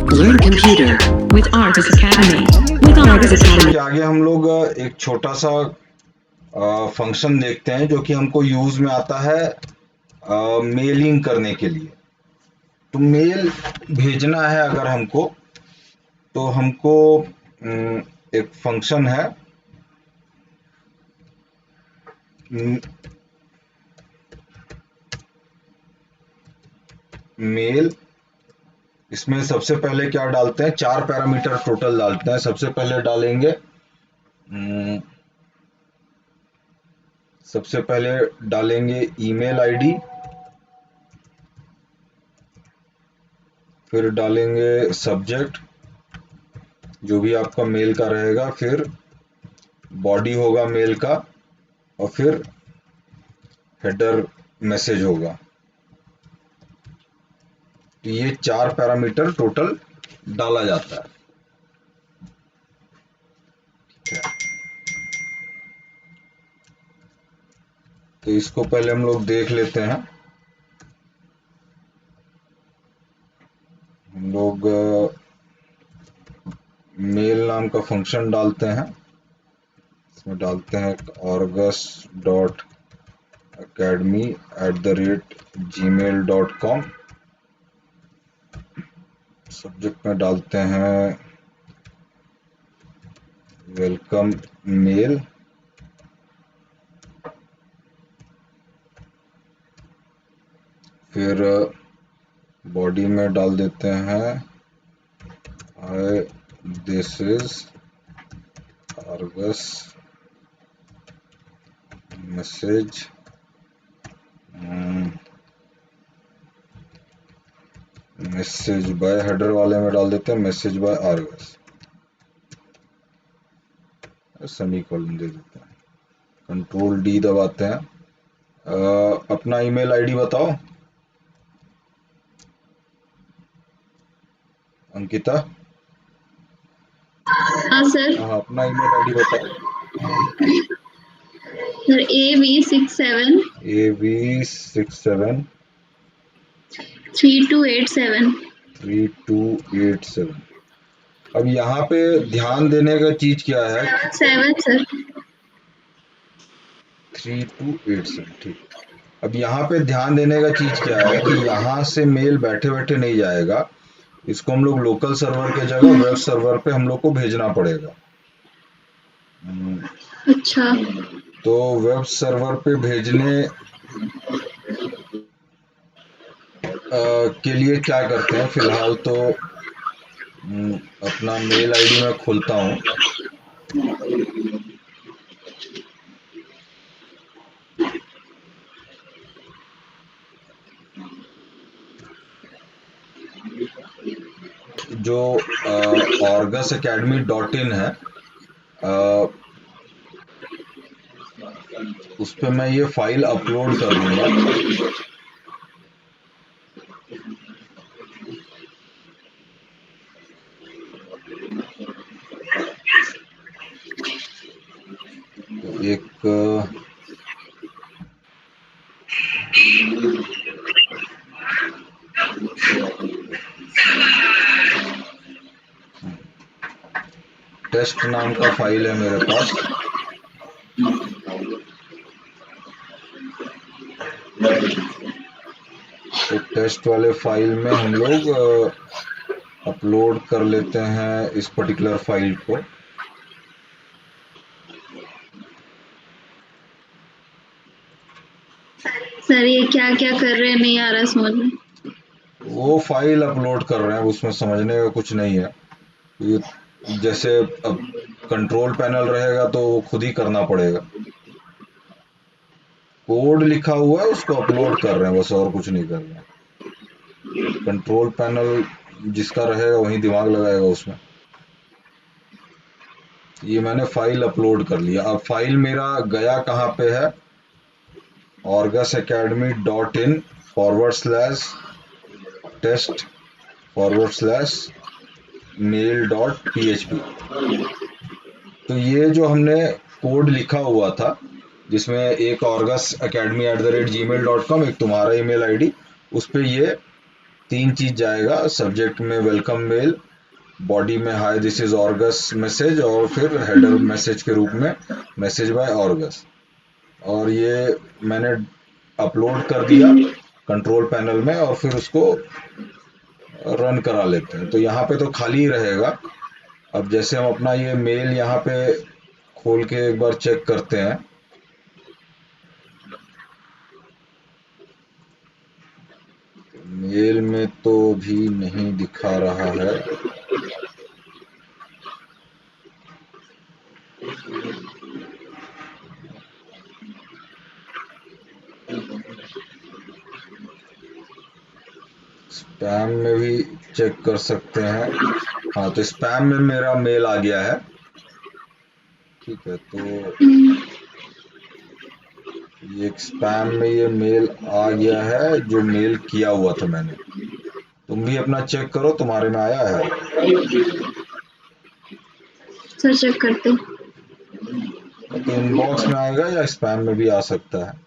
Learn computer with Argus Academy. With Argus Academy. के आगे हम लोग एक छोटा सा फंक्शन देखते हैं जो कि हमको यूज में आता है मेलिंग करने के लिए। तो मेल भेजना है अगर हमको, तो हमको एक फंक्शन है मेल। इसमें सबसे पहले क्या डालते हैं, 4 पैरामीटर टोटल डालते हैं। सबसे पहले डालेंगे ईमेल आईडी, फिर डालेंगे सब्जेक्ट जो भी आपका मेल का रहेगा, फिर बॉडी होगा मेल का, और फिर हेडर मैसेज होगा। तो ये 4 पैरामीटर टोटल डाला जाता है। तो इसको पहले हम लोग देख लेते हैं। हम लोग मेल नाम का फंक्शन डालते हैं। इसमें डालते हैं argus.academy@gmail.com। सब्जेक्ट में डालते हैं वेलकम मेल, फिर बॉडी में डाल देते हैं hi this is Argus message message bye, header वाले में डाल देते हैं मैसेज बाय आर्गस, सेमीकोलन दे देते हैं, कंट्रोल डी दबाते हैं। अपना ईमेल आईडी बताओ अंकिता। हाँ सर। हाँ, अपना ईमेल आईडी बताओ। Sir AV67 3287 3287। अब यहाँ पे ध्यान देने का चीज क्या है? 7 सर 3287, ठीक। अब यहाँ पे ध्यान देने का चीज क्या है कि यहाँ से मेल बैठे बैठे नहीं जाएगा, इसको हम लोग लोकल सर्वर के जगह वेब सर्वर पे हम लोग को भेजना पड़ेगा। अच्छा। तो वेब सर्वर पे भेजने के लिए क्या करते हैं, फिलहाल तो अपना मेल आईडी मैं खोलता हूँ। जो orgusacademy.in है, उस पे मैं ये फाइल अपलोड कर दूंगा। तो एक टेस्ट नाम का फाइल है मेरे पास। तो टेस्ट वाले फाइल में हम लोग अपलोड कर लेते हैं इस पर्टिकुलर फाइल को। सर ये क्या क्या कर रहे हैं, नहीं आ रहा समझ में। वो फाइल अपलोड कर रहे हैं, उसमें समझने का कुछ नहीं है। ये जैसे अब कंट्रोल पैनल रहेगा तो वो खुद ही करना पड़ेगा। कोड लिखा हुआ है उसको अपलोड कर रहे हैं बस, और कुछ नहीं कर रहे हैं। कंट्रोल पैनल जिसका रहेगा वही दिमाग लगाएगा उसमें। ये मैंने फाइल अपलोड कर लिया। अब फाइल मेरा गया कहाँ पे है, orgusacademy.in/test/mail.php। तो ये जो हमने कोड लिखा हुआ था जिसमें एक orgusacademy@gmail.com, एक तुम्हारा ईमेल आईडी, उस पे ये तीन चीज जाएगा, सब्जेक्ट में वेलकम मेल, बॉडी में hi this is Argus message, और फिर हेडर मैसेज के रूप में मैसेज बाय ऑर्गस। और ये मैंने अपलोड कर दिया कंट्रोल पैनल में, और फिर उसको रन करा लेते हैं। तो यहाँ पे तो खाली ही रहेगा। अब जैसे हम अपना ये मेल यहाँ पे खोल के एक बार चेक करते हैं, मेल में तो भी नहीं दिखा रहा है। स्पैम में भी चेक कर सकते हैं। हाँ, तो स्पैम में मेरा मेल आ गया है। ठीक है, तो ये स्पैम में ये मेल आ गया है जो मेल किया हुआ था मैंने। तुम भी अपना चेक करो, तुम्हारे में आया है। सर चेक करते। तो इनबॉक्स में आएगा या स्पैम में भी आ सकता है।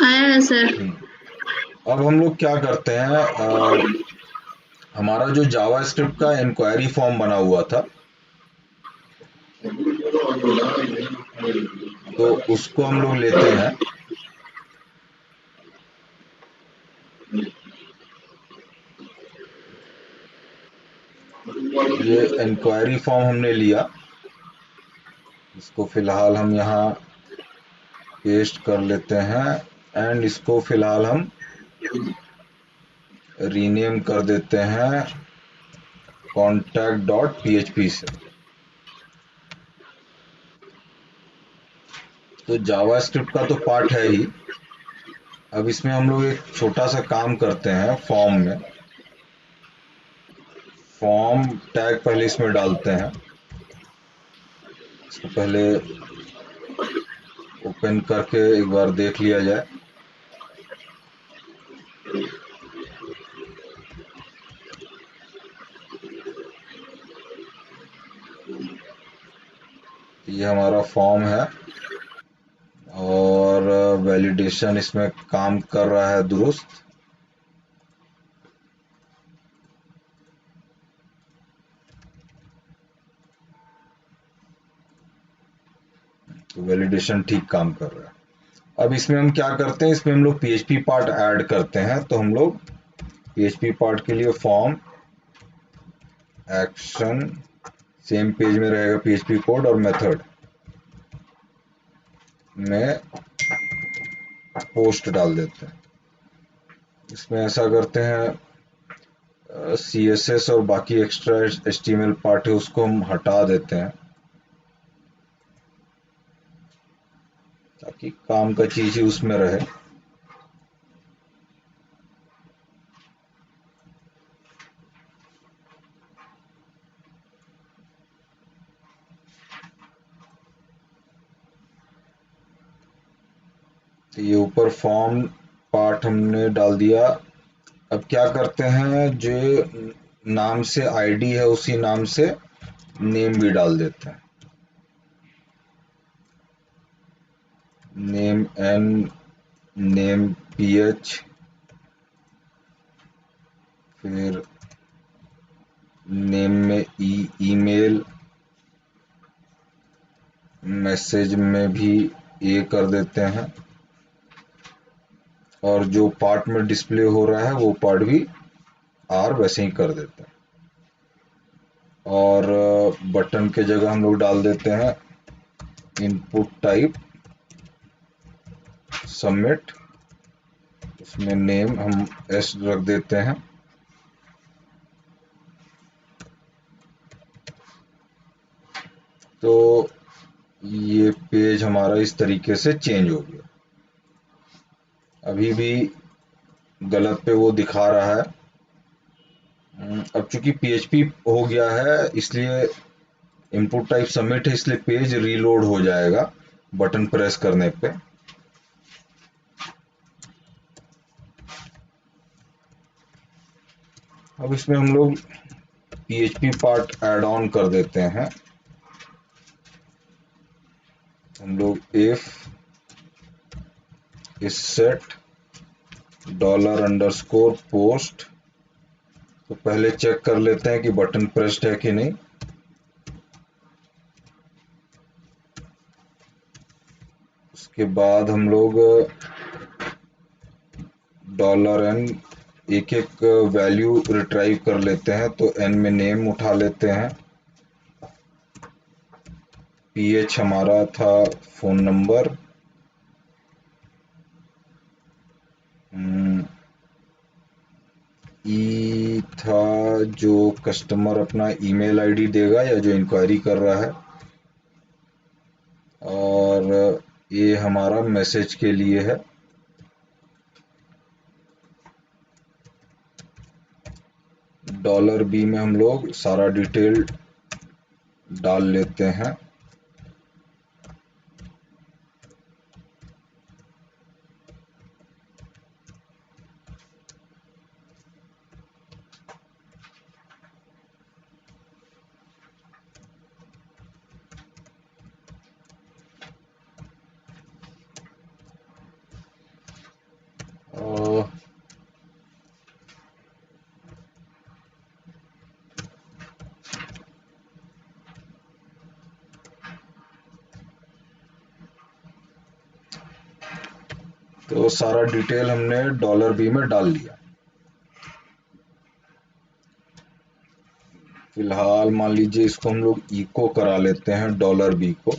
आया है सर। अब हम लोग क्या करते हैं, हमारा जो जावा स्क्रिप्ट का इंक्वायरी फॉर्म बना हुआ था, तो उसको हम लोग लेते हैं। ये इंक्वायरी फॉर्म हमने लिया, इसको फिलहाल हम यहाँ पेस्ट कर लेते हैं, एंड इसको फिलहाल हम रीनेम कर देते हैं contact.php से। तो जावा स्क्रिप्ट का तो पार्ट है ही। अब इसमें हम लोग एक छोटा सा काम करते हैं फॉर्म में। फॉर्म टैग पहले इसमें डालते हैं। इसको पहले ओपन करके एक बार देख लिया जाए। ये हमारा फॉर्म है, और वैलिडेशन इसमें काम कर रहा है दुरुस्त। तो वैलिडेशन ठीक काम कर रहा है। अब इसमें हम क्या करते हैं, इसमें हम लोग पीएचपी पार्ट ऐड करते हैं। तो हम लोग पीएचपी पार्ट के लिए फॉर्म एक्शन, सेम पेज में रहेगा पीएचपी कोड, और मेथड में पोस्ट डाल देते हैं। इसमें ऐसा करते हैं, सीएसएस और बाकी एक्स्ट्रा एचटीएमएल पार्ट है उसको हम हटा देते हैं, ताकि काम का चीज ही उसमें रहे। तो ये ऊपर फॉर्म पार्ट हमने डाल दिया। अब क्या करते हैं, जो नाम से आईडी है उसी नाम से नेम भी डाल देते हैं। नेम एन, नेम पीएच, फिर नेम में ईमेल, मैसेज में भी ए कर देते हैं, और जो पार्ट में डिस्प्ले हो रहा है वो पार्ट भी आर वैसे ही कर देते हैं। और बटन के जगह हम लोग डाल देते हैं इनपुट टाइप सबमिट, उसमें नेम हम एस रख देते हैं। तो ये पेज हमारा इस तरीके से चेंज हो गया। अभी भी गलत पे वो दिखा रहा है। अब चूंकि PHP हो गया है इसलिए इनपुट टाइप सबमिट है, इसलिए पेज रीलोड हो जाएगा बटन प्रेस करने पे। अब इसमें हम लोग PHP पार्ट ऐड ऑन कर देते हैं। हम लोग if is set $_post, तो पहले चेक कर लेते हैं कि बटन प्रेस्ड है कि नहीं। उसके बाद हम लोग $n एक एक वैल्यू रिट्राइव कर लेते हैं। तो n में नेम उठा लेते हैं, ph हमारा था फोन नंबर, ई था जो कस्टमर अपना ईमेल आईडी देगा या जो इंक्वायरी कर रहा है, और ये हमारा मैसेज के लिए है। $b में हम लोग सारा डिटेल डाल लेते हैं। और तो सारा डिटेल हमने $b में डाल लिया। फिलहाल मान लीजिए इसको हम लोग इको करा लेते हैं $b को।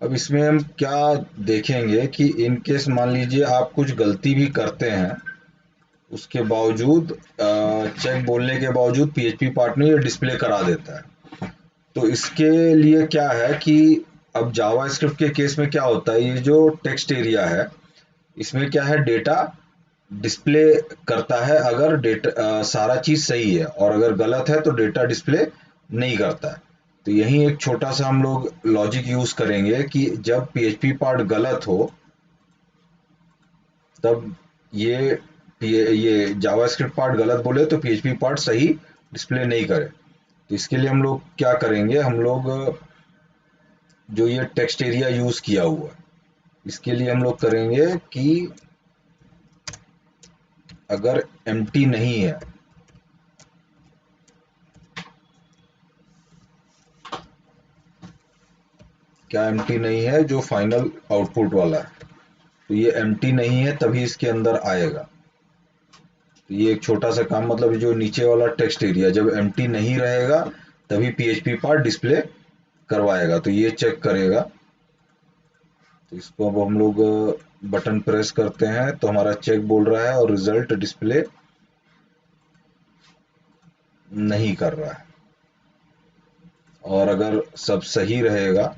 अब इसमें हम क्या देखेंगे कि इन केस मान लीजिए आप कुछ गलती भी करते हैं, उसके बावजूद चेक बोलने के बावजूद PHP पार्टनर ये डिस्प्ले करा देता है। तो इसके लिए क्या है कि अब जावास्क्रिप्ट के केस में क्या होता है, ये जो टेक्स्ट एरिया है इसमें क्या है, डेटा डिस्प्ले करता है अगर डेटा सारा चीज सही है, और अगर गलत है तो डेटा डिस्प्ले नहीं करता है। तो यही एक छोटा सा हम लोग लॉजिक यूज करेंगे कि जब PHP पार्ट गलत हो तब ये जावास्क्रिप्ट पार्ट गलत बोले तो PHP पार्ट सही डिस्प्ले नहीं करे। तो इसके लिए हम लोग क्या करेंगे, हम लोग जो ये टेक्स्ट एरिया यूज किया हुआ है इसके लिए हम लोग करेंगे कि अगर एम्प्टी नहीं है, क्या एम्प्टी नहीं है, जो फाइनल आउटपुट वाला है, तो ये एम्प्टी नहीं है तभी इसके अंदर आएगा। तो ये एक छोटा सा काम, मतलब जो नीचे वाला टेक्स्ट एरिया जब एम्प्टी नहीं रहेगा तभी PHP पार्ट डिस्प्ले करवाएगा, तो ये चेक करेगा। तो इसको अब हम लोग बटन प्रेस करते हैं तो हमारा चेक बोल रहा है और रिजल्ट डिस्प्ले नहीं कर रहा है। और अगर सब सही रहेगा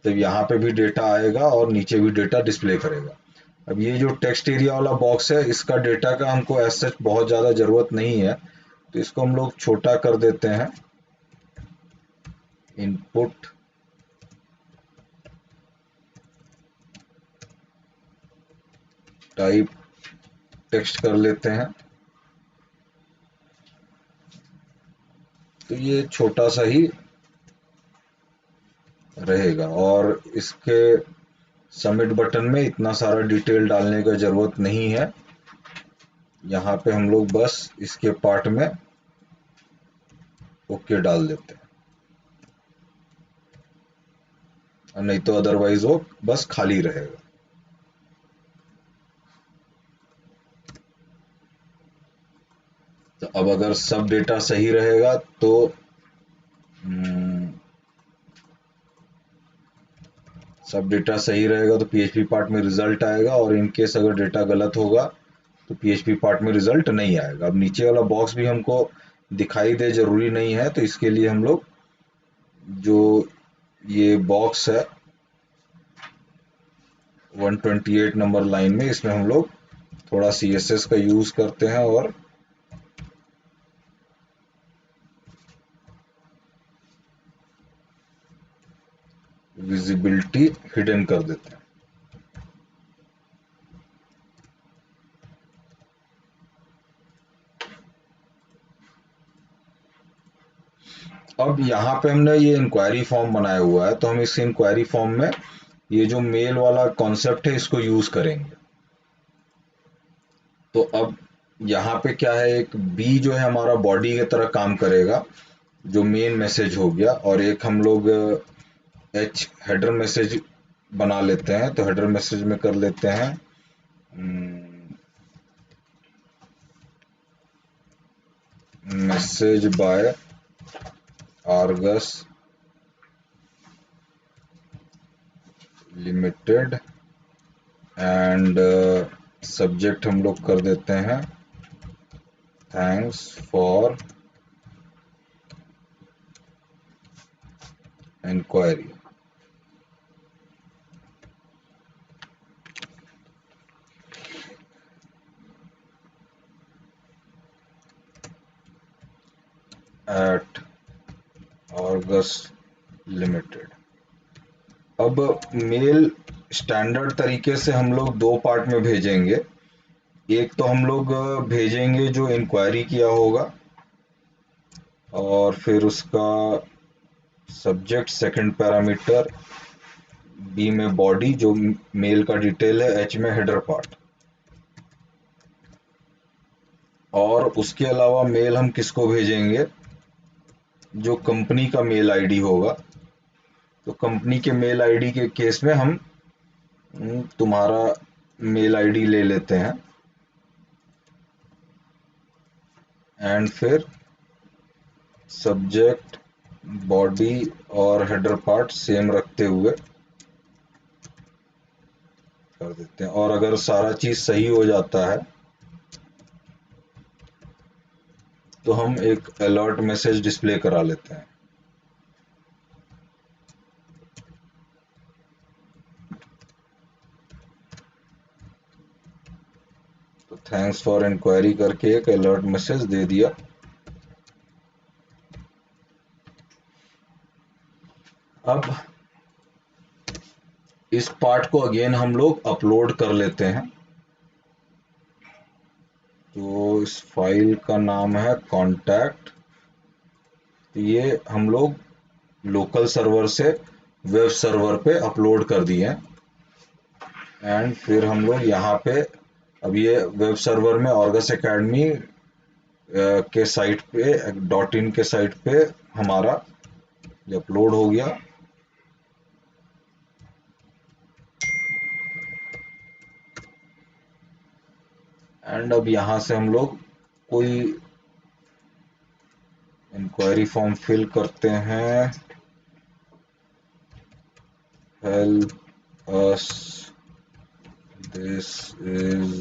तब यहाँ पे भी डेटा आएगा और नीचे भी डेटा डिस्प्ले करेगा। अब ये जो टेक्स्ट एरिया वाला बॉक्स है इसका डेटा का हमको एज सच बहुत ज़्यादा ज़रूरत नहीं है, तो इसको हम लोग छोटा कर देते हैं। इनपुट टाइप टेक्स्ट कर लेते हैं, तो ये छोटा सा ही रहेगा। और इसके सबमिट बटन में इतना सारा डिटेल डालने का ज़रूरत नहीं है, यहाँ पे हम लोग बस इसके पार्ट में ओके डाल देते हैं, नहीं तो अदरवाइज वो बस खाली रहेगा। तो अब अगर सब डेटा सही रहेगा तो सब डेटा सही रहेगा तो PHP पार्ट में रिजल्ट आएगा, और इन केस अगर डेटा गलत होगा तो PHP पार्ट में रिजल्ट नहीं आएगा। अब नीचे वाला बॉक्स भी हमको दिखाई दे जरूरी नहीं है, तो इसके लिए हम लोग जो ये बॉक्स है 128 नंबर लाइन में, इसमें हम लोग थोड़ा CSS का यूज करते हैं और विजिबिलिटी हिडन कर देते हैं। अब यहाँ पे हमने ये इंक्वायरी फॉर्म बनाया हुआ है, तो हम इस इंक्वायरी फॉर्म में ये जो मेल वाला कॉन्सेप्ट है इसको यूज करेंगे। तो अब यहाँ पे क्या है, एक बी जो है हमारा बॉडी की तरह काम करेगा, जो मेन मैसेज हो गया, और एक हम लोग एच हेडर मैसेज बना लेते हैं। तो हेडर मैसेज में कर लेते हैं message by Argus limited, and subject हम लोग कर देते हैं thanks for inquiry. At Argus limited. अब मेल स्टैंडर्ड तरीके से हम लोग दो पार्ट में भेजेंगे। एक तो हम लोग भेजेंगे जो इंक्वायरी किया होगा, और फिर उसका सब्जेक्ट सेकंड पैरामीटर, बी में बॉडी जो मेल का डिटेल है, एच में हेडर पार्ट। और उसके अलावा मेल हम किसको भेजेंगे, जो कंपनी का मेल आईडी होगा। तो कंपनी के मेल आईडी के केस में हम तुम्हारा मेल आईडी ले लेते हैं, एंड फिर सब्जेक्ट, बॉडी और हेडर पार्ट सेम रखते हुए कर देते हैं। और अगर सारा चीज सही हो जाता है तो हम एक अलर्ट मैसेज डिस्प्ले करा लेते हैं। तो थैंक्स फॉर इंक्वायरी करके एक अलर्ट मैसेज दे दिया। अब इस पार्ट को अगेन हम लोग अपलोड कर लेते हैं। तो इस फाइल का नाम है कॉन्टैक्ट। तो ये हम लोग लोकल सर्वर से वेब सर्वर पे अपलोड कर दिए हैं, एंड फिर हम लोग यहाँ पे अब ये वेब सर्वर में ऑर्गस एकेडमी के साइट पे .in के साइट पे हमारा ये अपलोड हो गया। एंड अब यहाँ से हम लोग कोई इंक्वायरी फॉर्म फिल करते हैं, help us this is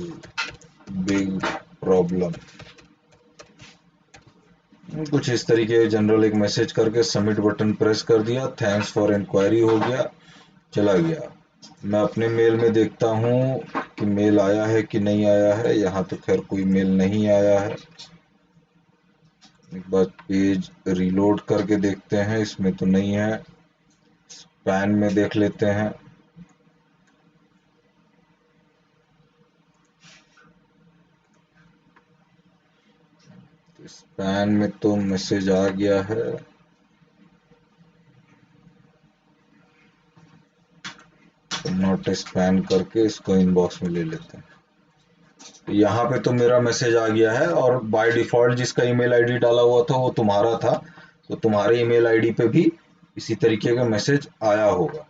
big problem, कुछ इस तरीके जनरल एक मैसेज करके सबमिट बटन प्रेस कर दिया। थैंक्स फॉर इंक्वायरी हो गया, चला गया। मैं अपने मेल में देखता हूँ कि मेल आया है कि नहीं आया है। यहाँ तो खैर कोई मेल नहीं आया है। एक बार पेज रीलोड करके देखते हैं, इसमें तो नहीं है। स्पैन में देख लेते हैं। स्पैन में तो मैसेज आ गया है। नॉट स्पैन करके इसको इनबॉक्स में ले लेते हैं। तो यहाँ पे तो मेरा मैसेज आ गया है, और बाय डिफॉल्ट जिसका ईमेल आईडी डाला हुआ था वो तुम्हारा था, तो तुम्हारे ईमेल आईडी पे भी इसी तरीके का मैसेज आया होगा।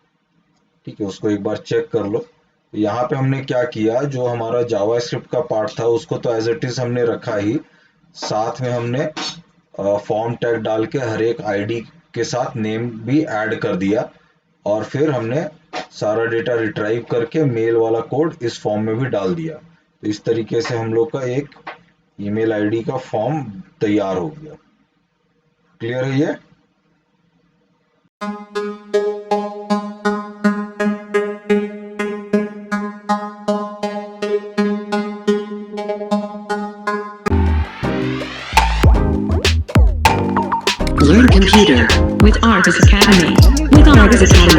ठीक है, उसको एक बार चेक कर लो। तो यहाँ पे हमने क्या किया, जो हमारा जावास्क्रिप्ट का पार्ट था उसको तो एज इट इज हमने रखा ही, साथ में हमने फॉर्म टैग डाल के हर एक आईडी के साथ नेम भी ऐड कर दिया, और फिर हमने सारा डेटा रिट्राइव करके मेल वाला कोड इस फॉर्म में भी डाल दिया। तो इस तरीके से हम लोग का एक ईमेल आईडी का फॉर्म तैयार हो गया। क्लियर है ये? Learn computer with Artis Academy. With Artis Academy.